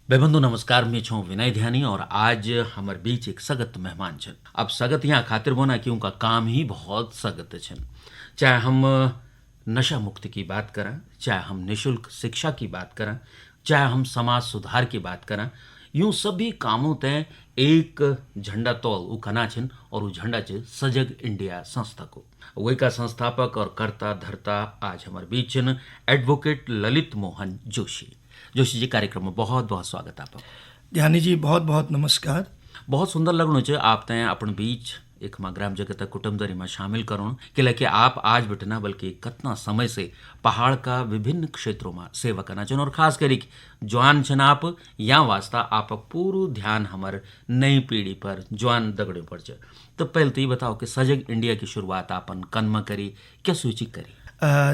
बेबंधु नमस्कार, मैं छूं विनय ध्यानी और आज हमारे बीच एक सगत मेहमान छन। अब सगत यहाँ खातिर बोना कि उनका काम ही बहुत सगत छन। चाहे हम नशा मुक्ति की बात करें, चाहे हम निशुल्क शिक्षा की बात करें, चाहे हम समाज सुधार की बात करें, यूं सभी कामों तय एक झंडा तौल उ कना छन और वो झंडा छ सजग इंडिया संस्था को। वही का संस्थापक और कर्ता धर्ता आज हमारे बीच छन एडवोकेट ललित मोहन जोशी। जोशी जी, कार्यक्रम में बहुत बहुत स्वागत आपका। ध्यानी जी बहुत बहुत नमस्कार। बहुत सुंदर लगणु छ आप तय अपन बीच एक ग्राम जगत कुटुंबदरी में शामिल करूँ कि आप आज बिटना बल्कि कितना समय से पहाड़ का विभिन्न क्षेत्रों में सेवा करना चाहिए और खास करी जवान छन आप या वास्ता आप पूरा ध्यान हमारे नई पीढ़ी पर जवान दगड़ों पर छ। तो पहले तो ये बताओ कि सजग इंडिया की शुरुआत आपन कन में करी, क्या सूचित करी?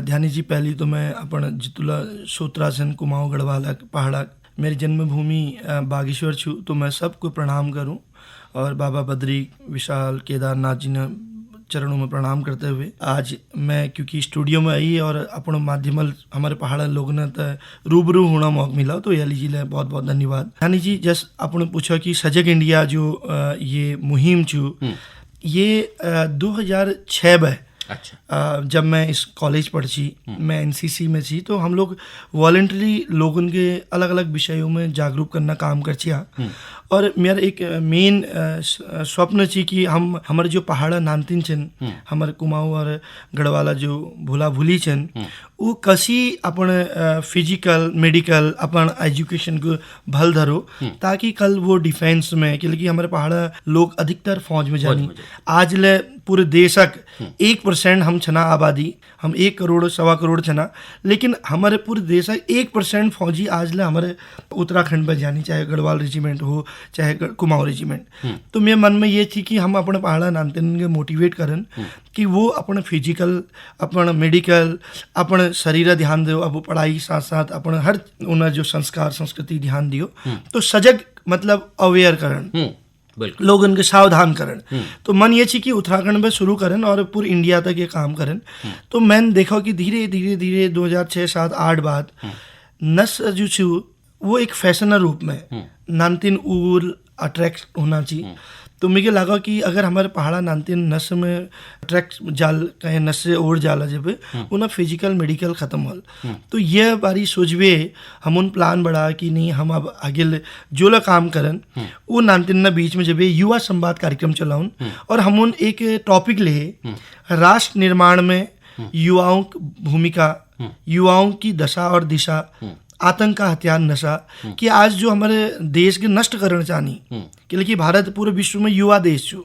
ध्यानी जी पहली तो मैं अपन जितुला सोत्रासन कुमाऊं गढ़वाला पहाड़ा मेरी जन्मभूमि बागेश्वर छू, तो मैं सबको प्रणाम करूं और बाबा बद्री विशाल केदारनाथ जी ने चरणों में प्रणाम करते हुए आज मैं क्योंकि स्टूडियो में आई और अपन माध्यम हमारे पहाड़ लोगों ने तो रूबरू होना मौका मिला, तो याली जी ले बहुत बहुत धन्यवाद। यानी जी जस अपन पूछा कि सजग इंडिया जो ये मुहिम छू ये 2006 में अच्छा। जब मैं इस कॉलेज पढ़ी, मैं एनसीसी में थी, तो हम लोग वॉलंटरी लोगों के अलग अलग विषयों में जागरूक करना काम कर छिया। और मेरा एक मेन स्वप्न थी कि हम हमारे जो पहाड़ा नामतीन छन, हमारे कुमाऊं और गढ़वाला जो भूला भूली छन, वो कसी अपन फिजिकल मेडिकल अपन एजुकेशन को भल धरो ताकि कल वो डिफेंस में, क्योंकि हमारे पहाड़ा लोग अधिकतर फौज में जानी। आज ले पूरे देशक 1% हम छना आबादी, हम 1 करोड़ 1.25 करोड़ छना, लेकिन हमारे पूरे देश 1% फौजी आज ले हमारे उत्तराखंड में जानी, चाहे गढ़वाल रेजिमेंट हो चाहे कुमाऊं रेजिमेंट। तो मेरे मन में ये थी कि हम अपने पहाड़ा नामतीन के मोटिवेट करन कि वो अपन फिजिकल अपन मेडिकल अपन शरीर ध्यान दो, अब पढ़ाई साथ साथ अपन हर उन्हें जो संस्कार संस्कृति ध्यान दियो। तो सजग मतलब अवेयर करन, लोगन के सावधान करन। तो मन ये थी कि उत्तराखंड में शुरू करन और पूरे इंडिया तक ये काम करन। तो मैंने देखा कि धीरे धीरे धीरे 2006, 7, 8 बाद नस जो छू वो एक फैशन रूप में नामतीन उर अट्रैक्ट होना चाहिए। तो मुझे लगा कि अगर हमारे पहाड़ा नामतीन नस में अट्रैक्ट जाल कहीं नस से और जाला जब उन्हें फिजिकल मेडिकल ख़त्म होल, तो यह बारी सोचवे हम उन प्लान बढ़ा कि नहीं हम अब आगे जो ला काम करन वो नामतीन न बीच में जब युवा संवाद कार्यक्रम चलाउन और हम उन एक टॉपिक ले राष्ट्र निर्माण में युवाओं की भूमिका, युवाओं की दशा और दिशा, आतंक का हथियार नशा, कि आज जो हमारे देश के नष्ट करना चाहनी, क्योंकि भारत पूरे विश्व में युवा देश छू।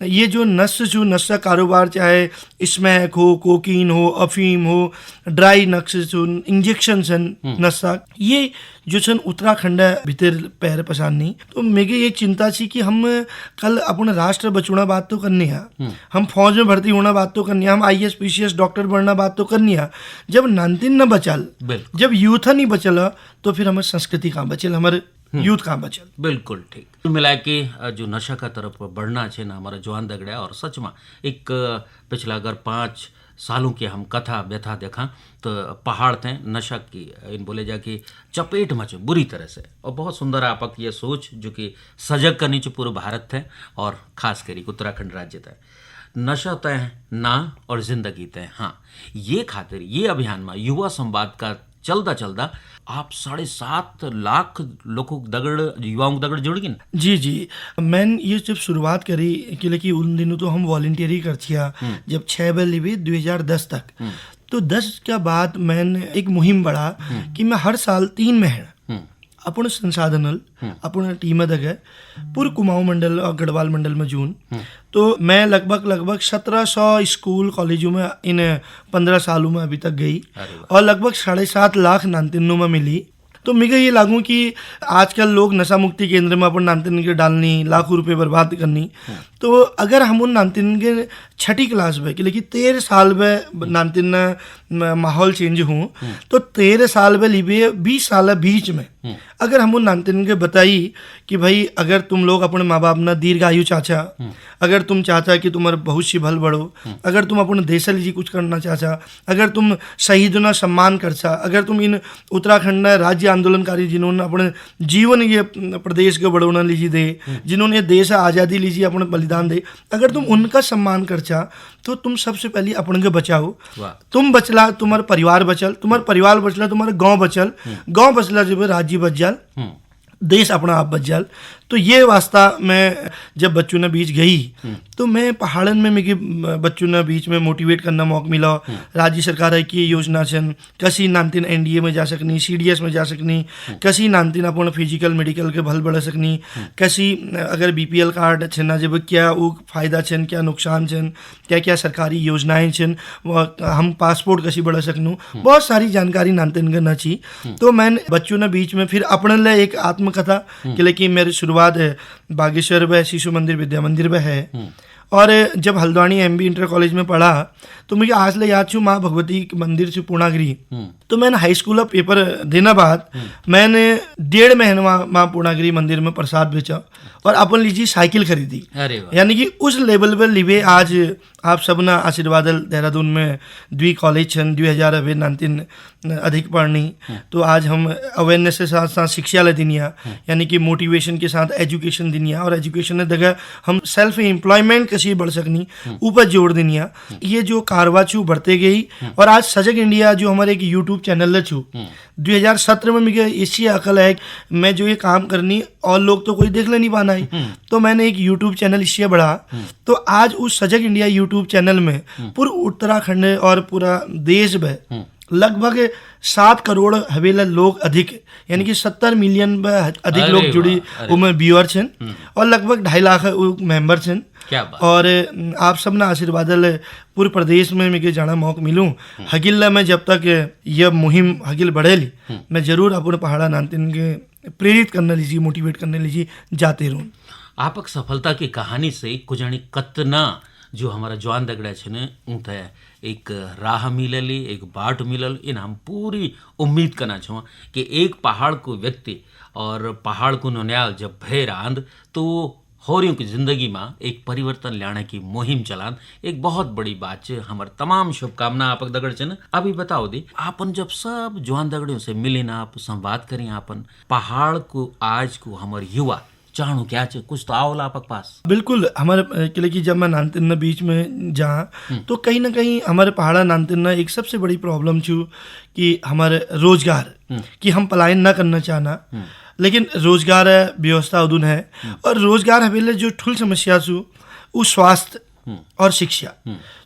ये जो नशा कारोबार चाहे स्मैक हो, कोकीन हो, अफीम हो, ड्राई नक्स छन, इंजेक्शन छन नशा, ये जो छन उत्तराखंड भीतर पैर पछाड़नी। तो मेरे ये चिंता थी कि हम कल अपने राष्ट्र बचोना बात तो करनी है, हम फौज में भर्ती होना बात तो करनी है, हम IAS PCS डॉक्टर बनना बात तो करनी है। जब नामतीन न बचल, जब यूथ नहीं बचल, तो फिर हमारी संस्कृति कहाँ बचल, हमारे यूथ कहाँ बचल। बिल्कुल ठीक। कुल मिला के जो नशा का तरफ बढ़ना है ना हमारा जवान दगड़ा, और सच में एक पिछला अगर 5 सालों की हम कथा व्यथा देखा तो पहाड़ थे नशा की इन बोले जाके चपेट में बुरी तरह से। और बहुत सुंदर आपक ये सोच जो कि सजग करनी चाहिए पूरे भारत थे और खास करी उत्तराखंड राज्य थे। नशा तय ना और जिंदगी तय हाँ, ये खातिर ये अभियान में युवा संवाद का चलता चलता आप 7.5 लाख लोगों दगड़ युवाओं दगड़ जुड़ गए। जी जी, मैंने ये जब शुरुआत करी क्योंकि उन दिनों तो हम वॉलंटियरी कर छिया, जब 6 बजे 2010 तक, तो 10 के बाद मैंने एक मुहिम बढ़ा कि मैं हर साल 3 महीने अपन संसाधन अपन टीम दगे पूरे कुमाऊं मंडल और गढ़वाल मंडल में जून। तो मैं लगभग 1700 स्कूल कॉलेजों में इन 15 सालों में अभी तक गई और लगभग 7.5 लाख नामतीनों में मिली। तो मुझे ये लागू कि आजकल लोग नशा मुक्ति केंद्र में अपन नामतीन के डालनी, लाखों रुपए बर्बाद करनी। तो अगर हम उन नामतीन के 6ठी क्लास में, लेकिन 13 साल में नामतीन माहौल चेंज हूँ, तो 13 साल में लिबे 20 साल बीच में अगर हम उन नानतिन के बताई कि भाई अगर तुम लोग अपने माँ बाप ना दीर्घायु चाचा, अगर तुम चाचा कि तुम्हारे भविष्य भल बढ़ो, अगर तुम अपने देश लीजिए कुछ करना चाचा, अगर तुम शहीदों ना सम्मान करचा, अगर तुम इन उत्तराखंड ना राज्य आंदोलनकारी जिन्होंने अपने जीवन ये प्रदेश के बढ़ोना लीजिए दे, जिन्होंने देश आज़ादी लीजिए अपने बलिदान दे, अगर तुम उनका सम्मान करचा तो तुम सबसे पहले अपन के बचाओ। तुम बचला तुम्हारा परिवार बचल, तुम्हारा परिवार बचला तुम्हारा गांव बचल, गांव बचला जब राज्य बच जाल, देश अपना आप बच जाल। तो ये वास्ता मैं जब बच्चों ने बीच गई तो मैं पहाड़न में मेरे बच्चों ने बीच में मोटिवेट करना मौका मिला। राज्य सरकार है कि योजना छन कसी नानतिन एनडीए में जा सकनी, सीडीएस में जा सकनी, कसी नानतिन अपन फिजिकल मेडिकल के भल बढ़ सकनी, कसी अगर बीपीएल कार्ड छन ना जब क्या वो फायदा छन, क्या नुकसान छन, क्या क्या सरकारी योजनाएं छन, हम पासपोर्ट कसी बढ़ा सकनू, बहुत सारी जानकारी नानतिन के न छी। तो मैंने बच्चों ने बीच में फिर अपने लिए एक आत्मकथा कि लेकिन मेरी शुरुआत बागेश्वर में शिशु मंदिर विद्या मंदिर में है। और जब हल्द्वानी एमबी इंटर कॉलेज में पढ़ा तो मुझे आज ले याद छू माँ भगवती के मंदिर से पूर्णागिरी। तो मैंने हाई स्कूल का पेपर देना बाद मैंने 1.5 महीना माँ पूर्णागिरी मंदिर में प्रसाद बेचा और अपन लीजिए साइकिल खरीदी। यानी कि उस लेवल पर लिवे आज आप सब ना आशीर्वाद देहरादून में 2 कॉलेज छन 2019 अधिक पढ़नी। तो आज हम अवेयरनेस के साथ साथ शिक्षा ले दिनिया, यानी कि मोटिवेशन के साथ एजुकेशन दिनिया, और एजुकेशन ने जगह हम सेल्फ एम्प्लॉयमेंट कैसी बढ़ सकनी ऊपर जोड़ दिनिया। ये जो कारवा छू बढ़ते गई और आज सजग इंडिया जो हमारे एक यूट्यूब चैनल छू 2017 में मुझे इसी अकल है मैं जो ये काम करनी और लोग तो कोई देख ले नहीं पाना है, तो मैंने एक यूट्यूब चैनल इससे बढ़ा। तो आज उस सजग इंडिया यूट्यूब चैनल में पूरा उत्तराखंड और पूरा देश में लगभग 7 करोड़ हवेला लोग अधिक, यानी कि 70 मिलियन में अधिक लोग जुड़ी उनमें व्यूअर छन और लगभग 2.5 लाख मेंबर छन। और आप सब ना आशीर्वाद पूरे प्रदेश में मुझे जाना मौका मिलूं हगिल में जब तक यह मुहिम हगिल बढ़ेली मैं जरूर अपने पहाड़ा नानतिन के प्रेरित करने लीजिए, मोटिवेट करने लीजिए जाते रहूं। आपक सफलता की कहानी से कुजानी कतना जो हमारा जवान दगड़ा छे ने ऊँते एक राह मिलली, एक बाट मिलल। इन हम पूरी उम्मीद करना छो कि एक पहाड़ को व्यक्ति और पहाड़ को नन्याल जब भय आंद तो होरियों की जिंदगी में एक परिवर्तन लाने की मुहिम चलान एक बहुत बड़ी बात है। हमारे तमाम शुभकामना आपक दगड़ छन। अभी बताओ दी आपन जब सब जवान दगड़ियों से मिले ना, आप संवाद करें आपन पहाड़ को आज को हमारे युवा चाणू क्या चे कुछ तो आओ आपके पास। बिल्कुल हमारे किले की जब मैं नानतिन न बीच में जहाँ तो कहीं ना कहीं हमारे पहाड़ा नानतिन न एक सबसे बड़ी प्रॉब्लम छू कि हमारे रोजगार कि हम पलायन ना करना चाहना, लेकिन रोजगार व्यवस्था उदून है और रोजगार हवेले जो ठुल समस्या छू वो स्वास्थ्य और शिक्षा।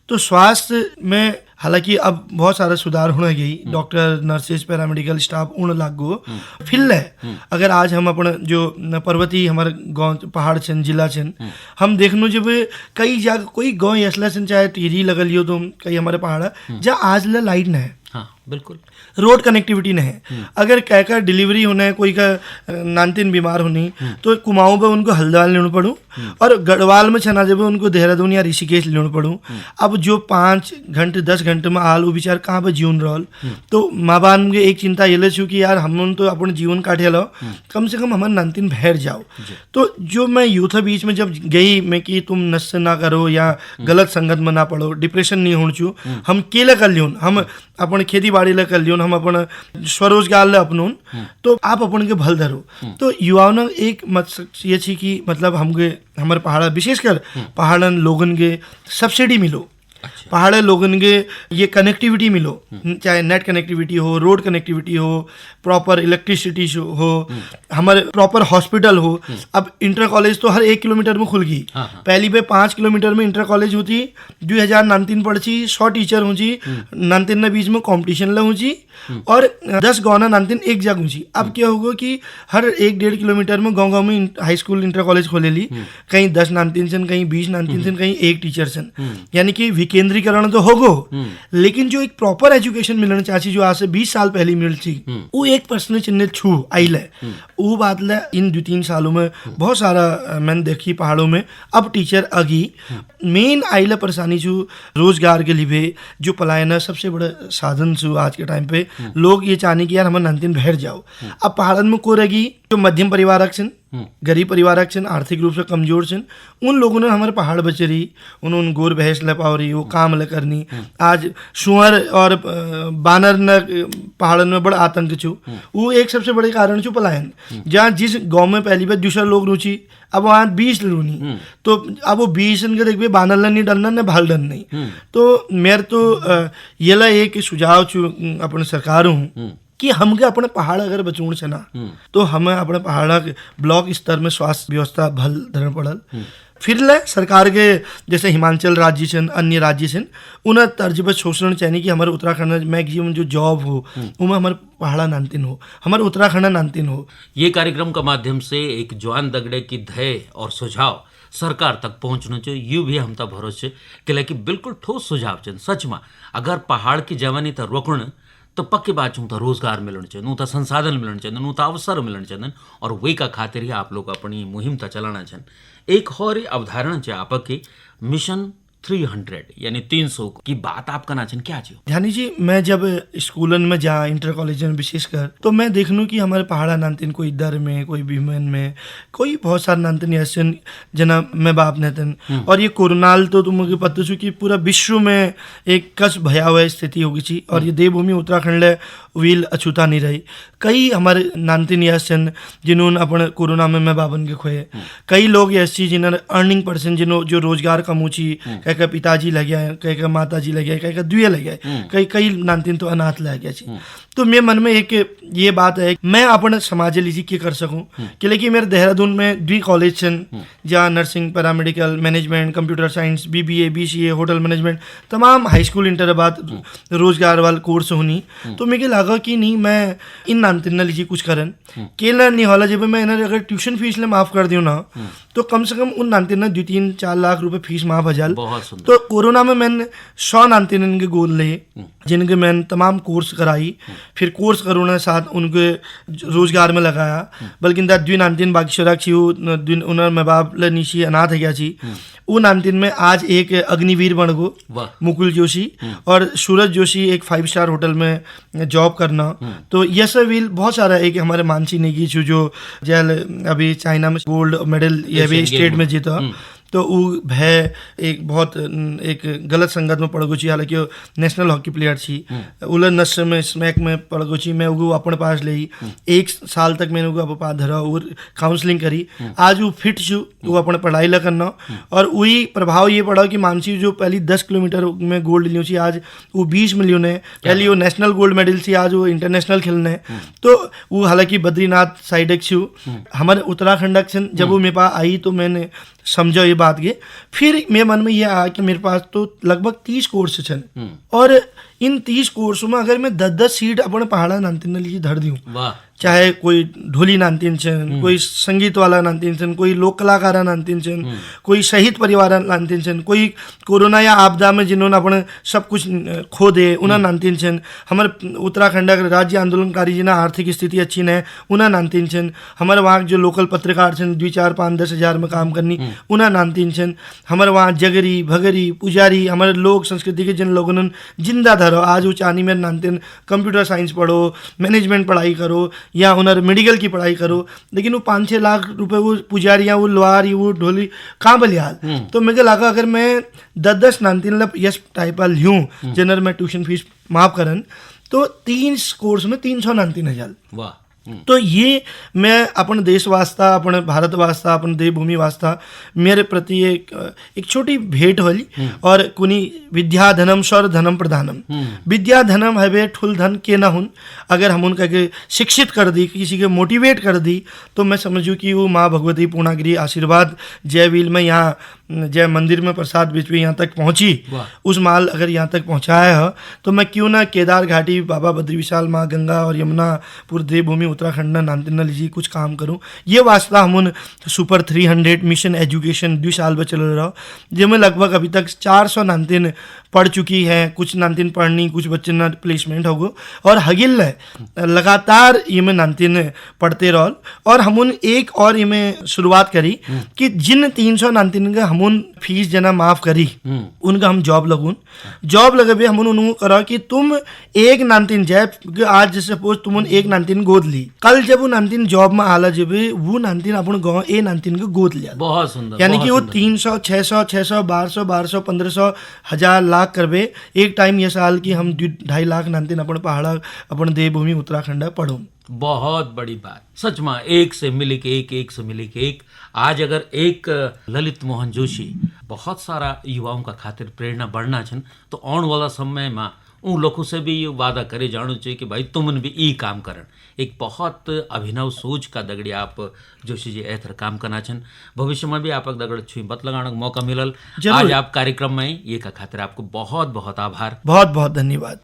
तो स्वास्थ्य में हालांकि अब बहुत सारा सुधार होने गई, डॉक्टर नर्सेज पैरामेडिकल स्टाफ उन लागू फिल है। अगर आज हम अपने जो पर्वतीय हमारे गांव पहाड़ छन जिला छन हम देखनो जब कई जगह कोई गांव ऐसा छन चाहे टिहरी लगल हो तो कई हमारे पहाड़ जहाँ आज लाइट न है, हाँ बिल्कुल रोड कनेक्टिविटी नहीं है। अगर कह कर डिलीवरी होना है, कोई का नानतिन बीमार होनी तो कुमाऊं पे उनको हल्द्वार लेना पड़ूं और गढ़वाल में छना जब उनको देहरादून या ऋषिकेश लेना पड़ूं। अब जो 5 घंटे 10 घंटे में आल वो विचार कहाँ पे जीवन रहल। तो माँ बाप के एक चिंता ये छू कि यार हम तो अपने जीवन काटे लो, कम से कम हमारे नानतिन भैर जाओ। तो जो मैं यूथ बीच में जब गई मैं कि तुम नशे ना करो या गलत संगत में ना पड़ो, डिप्रेशन नहीं होना छू, हम केला कर लियो, हम अपने खेती बाड़ी ला कर लियो, हम अपन स्वरोजगार ले अपनों, तो आप अपन के भल धरो। तो युवाओं ने एक मत ये छी कि मतलब हमके हमारे पहाड़ा विशेषकर पहाड़न लोगन के सब्सिडी मिलो, पहाड़े लोगन के ये कनेक्टिविटी मिलो, चाहे नेट कनेक्टिविटी हो, रोड कनेक्टिविटी हो, प्रॉपर इलेक्ट्रिसिटी हो, हमारे प्रॉपर हॉस्पिटल हो। अब इंटर कॉलेज तो हर 1 किलोमीटर में खुल गई। पहली पे 5 किलोमीटर में इंटर कॉलेज होती, 2019 पढ़ी 100 टीचर होची, नानतिन ने बीच में कॉम्पिटिशन ले होची और 10 गाँव नानतिन एक जगह होची। अब क्या होगा कि हर 1-1.5 किलोमीटर में गाँव में हाई स्कूल इंटर कॉलेज खोले ली, कहीं 10 नानतिन सन, कहीं 20 नानतिन सन, कहीं 1 टीचर सन, यानी कि विकेंद्रीकरण तो होगो, लेकिन जो एक प्रॉपर एजुकेशन मिलना चाहिए जो आज से 20 साल पहले मिल थी, वो एक प्रश्न चिन्ह छू आई ले। वो बात ले इन 2-3 सालों में बहुत सारा मैंने देखी पहाड़ों में अब टीचर अगी मेन आइला परेशानी छू रोजगार के लिए जो पलायन है सबसे बड़ा साधन छू आज के टाइम पे। लोग ये चाहने की यार हम नंतिन बैठ जाओ। अब पहाड़न में को रही जो मध्यम परिवारक छन, गरीब परिवारक छन, आर्थिक रूप से कमजोर छन, उन लोगों ने हमारे पहाड़ बचे रही, उन्होंने गोर भैंस ले पाओ रही, वो काम ले करनी। आज सुअर और बानर न पहाड़न में बड़ा आतंक छू, वो एक सबसे बड़े कारण छू पलायन। जहाँ जिस गांव में पहली बार दूसरा लोग रुचि अब वहाँ 20 रूनी, तो अब वो 20 के देख बानर नहीं डरना न भाल डर नहीं। तो मेरे तो ये ला एक सुझाव छू अपने सरकार हूँ कि हमके अपने पहाड़ अगर बचूण से ना तो हमें अपने पहाड़ ब्लॉक स्तर में स्वास्थ्य व्यवस्था भल धरन पड़ल। फिर ले सरकार के जैसे हिमाचल राज्य छन, अन्य राज्य छन, उन तर्ज पर सोचना चाहिए कि हमारे उत्तराखंड में मैक्सिमम जो जॉब हो उनमें हमारे पहाड़ा नानतिन हो, हमारे उत्तराखंड नानतिन हो। ये कार्यक्रम का माध्यम से एक जवान दगड़े की ध्येय और सुझाव सरकार तक पहुंचना चाहिए, यू भी हम तक भरोसे कि बिल्कुल ठोस सुझाव चाहिए। सच में अगर पहाड़ की जवानी तक रोकण तो पक्की बात छूँ तो रोजगार मिलना चाहिए, नू तो संसाधन मिलना चाहिए, नू तो अवसर मिलना चाहिए, और वही का खातिर ही आप लोग अपनी मुहिम तक चलाना चाहिए। एक और अवधारणा चाहिए आपकी मिशन 300 यानी 300 की बात आप करना चाहिए, क्या चाहिए? ध्यानी जी, मैं जब स्कूलन में जा इंटर कॉलेज में विशेषकर तो मैं देख लूँ कि हमारे पहाड़ा नानतिन कोई दर में, कोई भीमन में, कोई बहुत सारे नानतिन ऐसे जना मैं बाप नेतन। और ये कोरोनाल तो तुमको पता छू कि पूरा विश्व में एक कस भयावह स्थिति होगी थी, और ये देवभूमि उत्तराखंड ले व्हील अछूता नहीं रही। कई हमारे नानतिन ऐसे जिन्होंने अपने कोरोना में मैं बाबन के खोए, कई लोग ऐसी जिन्होंने अर्निंग पर्सन जिन्हों जो रोजगार कमूची, कई पिताजी लग गया, कई माता जी लग गया, कई दुए लग गया, कई नानतिन तो अनाथ लग गया। तो मेरे मन में एक ये बात है मैं अपने समाज लीजिए क्या कर सकूं कि लेकिन मेरे देहरादून में 2 कॉलेज छन जहाँ nursing, paramedical, management, computer science, BBA, BCA, hotel management, तमाम हाई स्कूल इंटर बाद रोजगार वाले कोर्स होनी। तो मुझे लगा कि नहीं मैं इन नानतिन लीजिए कुछ करन केला नहीं होला। जब मैं इन्हें अगर ट्यूशन फीस ले माफ कर दूँ ना तो कम से कम उन नानतिन 2-3-4 लाख रुपए फीस माफ हो जाए। तो कोरोना में मैंने 100 नानतिन के गोद ले जिनके मैंने तमाम कोर्स कराई, फिर कोर्स करोना साथ उनके रोजगार में लगाया। बल्कि 2 नानतिन बाकी शराक छी उन्हें मैं बाप ले नीची अनाथ है गया छी। वो नानतिन में आज एक अग्निवीर बन गो मुकुल जोशी, और सूरज जोशी एक 5 स्टार होटल में जॉब करना। तो ये सब बहुत सारा एक हमारे मानसी नेगी छू जो जेल अभी चाइना में गोल्ड मेडल ये भी स्टेट में जीता। तो वो भय एक बहुत एक गलत संगत में पड़ गई, हालांकि नेशनल हॉकी प्लेयर थी। उलर नशे में स्मैक में पड़ गई। मैं वो अपने पास ले 1 साल तक मैंने वो अपने पास धरा और काउंसलिंग करी। आज वो फिट छू, वो अपने पढ़ाई ला करना, और वही प्रभाव ये पड़ा कि मानसी जो पहली 10 किलोमीटर में गोल्ड ली थी आज वो 20 मिलियन है। पहले वो नेशनल गोल्ड मेडल थी, आज वो इंटरनेशनल खेलने। तो वो हालांकि बद्रीनाथ साइड छू हमारे उत्तराखंड जब वो मेरे पास आई तो मैंने समझा ये बात के। फिर मेरे मन में ये आया कि मेरे पास तो लगभग 30 कोर्स छन, और इन 30 कोर्सों में अगर मैं 10-10 सीट अपने पहाड़ा नानतिन लिए धर दूँ, चाहे कोई ढोली नानतिन छन, कोई संगीत वाला नानतिन छन, कोई लोक कलाकार नानतिन छन, कोई शहीद परिवार नानतिन छन, कोई कोरोना या आपदा में जिन्होंने अपने सब कुछ खो दे उन्हें नानतिन छन, हमारे उत्तराखंड राज्य आंदोलनकारी जिन्हें आर्थिक स्थिति अच्छी न है उन्हें नानतिन छन, हमारे वहाँ जो लोकल पत्रकार छन 2-4-5-10 हज़ार में काम करनी उन्हें नानतिन छन, हमारे वहाँ जगरी भगरी पुजारी हमारे लोक संस्कृति के जिन लोगों ने जिंदा धरो आज वो चानी में नानतिन कंप्यूटर साइंस पढ़ो, मैनेजमेंट पढ़ाई करो या उन्हें मेडिकल की पढ़ाई करो, लेकिन वो 5-6 लाख रुपए वो पुजारियाँ वो लोहारी वो ढोली कहाँ बलिहाल। तो मुझे लगा अगर मैं 10-10 नानतिन लब यस टाइप लूँ जनरल मैं ट्यूशन फीस माफ करन तो 3 कोर्स में 300 नानतिन हज़ार। वाह। तो ये मैं अपने देश वास्ता, अपने भारत वास्ता, अपने देवभूमि वास्ता मेरे प्रति एक छोटी भेंट होली। और कुनी विद्या धनम स्वर धनम प्रधानम, विद्या धनम है वे ठुल धन के ना हुन। अगर हम उनका के शिक्षित कर दी, किसी के मोटिवेट कर दी, तो मैं समझूँ कि वो माँ भगवती पूर्णागिरी आशीर्वाद जयवील में यहाँ जय मंदिर में प्रसाद बिचवी यहाँ तक पहुँची, वाह। उस माल अगर यहाँ तक पहुँचाया है तो मैं क्यों ना केदार घाटी, बाबा बद्री विशाल, माँ गंगा और यमुनापुर देवभूमि उत्तराखंड नांतिन लीजिए कुछ काम करूँ। ये वास्ता हम उन सुपर 300 मिशन एजुकेशन 2 साल में चल रहा, जिसमें लगभग अभी तक 400 नांतिन पढ़ चुकी हैं, कुछ नांतिन पढ़नी, कुछ बच्चे ना प्लेसमेंट होगो और हगिल लगातार ये में नांतिन पढ़ते रहो। और हम उन एक और ये में शुरुआत करी कि जिन 300 नांतिन का हम उन फीस जना माफ करी, उनका हम जॉब लगून, जॉब लगे हम उनको करा कि तुम एक नांतिन जय आज जैसे सपोज तुम एक नांतिन गोद ली, कल जब वो नांतिन जॉब में आला जब वो नांतिन अपन गाँव ए नांतिन को गोद लिया। बहुत सुंदर। यानी बहुत कि वो सुंदर। 300 600 600 1200 1200 1500 1000 लाख करबे एक टाइम ये साल की हम 2.5 लाख नांतिन अपन पहाड़ा अपन देवभूमि उत्तराखंड पढ़ो। बहुत बड़ी बात सच में, एक से मिले के एक से मिले के एक। आज अगर एक ललित मोहन जोशी बहुत सारा युवाओं का खातिर प्रेरणा बढ़ना छन तो आने वाला समय में उन लोगों से भी ये वादा करे जानो चाहिए कि भाई तुमन भी ई काम करन। एक बहुत अभिनव सोच का दगड़ी आप जोशी जी ऐथर काम करना छन। भविष्य में भी आप दगड़ छुई बत लगाने का मौका मिलल। जरूर। आज आप कार्यक्रम में ये का खातिर आपको बहुत बहुत आभार। बहुत बहुत धन्यवाद।